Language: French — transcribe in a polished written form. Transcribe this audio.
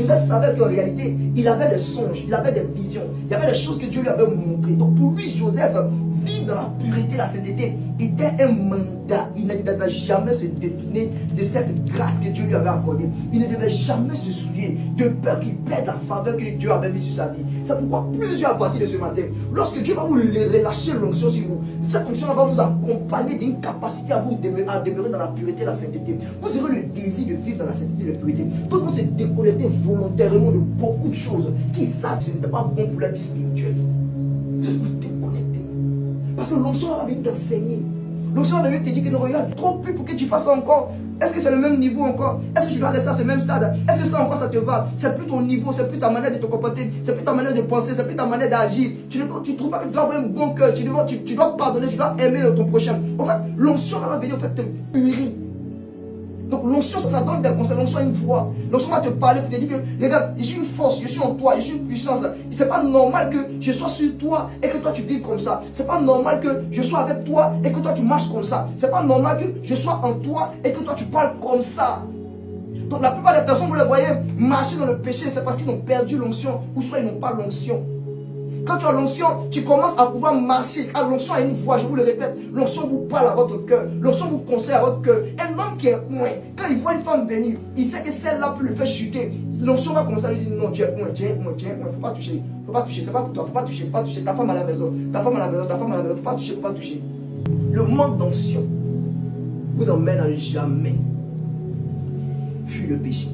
Joseph savait qu'en réalité, il avait des songes, il avait des visions, il y avait des choses que Dieu lui avait montrées. Donc pour lui, Joseph, vivre dans la pureté, la sainteté, était un mandat. Il ne devait jamais se détourner de cette grâce que Dieu lui avait accordée. Il ne devait jamais se souiller de peur qu'il perde la faveur que Dieu avait mise sur sa vie. C'est pourquoi plusieurs à partir de ce matin, lorsque Dieu va vous relâcher l'onction sur vous, cette onction va vous accompagner d'une capacité à vous demeurer dans la pureté, la sainteté. Vous aurez le désir de vivre dans la sainteté et la pureté. Tout le monde s'est déconnecté volontairement de beaucoup de choses qui savent que ce n'était pas bon pour la vie spirituelle. Vous allez vous déconnecter. Parce que l'onction va venir t'enseigner. L'onction va venir te dire que non, regarde, trop plus pour que tu fasses ça encore. Est-ce que c'est le même niveau encore? Est-ce que tu dois rester à ce même stade? Est-ce que ça encore ça te va? C'est plus ton niveau, c'est plus ta manière de te comporter, c'est plus ta manière de penser, c'est plus ta manière d'agir. Tu ne trouves pas que tu dois avoir un bon cœur, tu dois pardonner, tu dois aimer ton prochain. En fait, l'onction va venir en fait te purifier. Donc l'onction, ça donne des conseils, l'onction a une voix. L'onction va te parler pour te dire que, regarde, je suis une force, je suis en toi, je suis une puissance. C'est pas normal que je sois sur toi et que toi tu vives comme ça. C'est pas normal que je sois avec toi et que toi tu marches comme ça. C'est pas normal que je sois en toi et que toi tu parles comme ça. Donc la plupart des personnes, vous les voyez marcher dans le péché, c'est parce qu'ils ont perdu l'onction ou soit ils n'ont pas l'onction. Quand tu as l'onction, tu commences à pouvoir marcher. Car l'onction a une voix, je vous le répète. L'onction vous parle à votre cœur. L'onction vous conseille à votre cœur. Un homme qui est loin, quand il voit une femme venir, il sait que celle-là peut le faire chuter. L'onction va commencer à lui dire non, tu es loin, faut pas toucher. Faut pas toucher, c'est pas pour toi, faut pas toucher, faut pas toucher. Ta femme à la maison, ta femme à la maison, ta femme à la maison, faut pas toucher, faut pas toucher. Le manque d'onction vous emmène à ne jamais fuir le péché.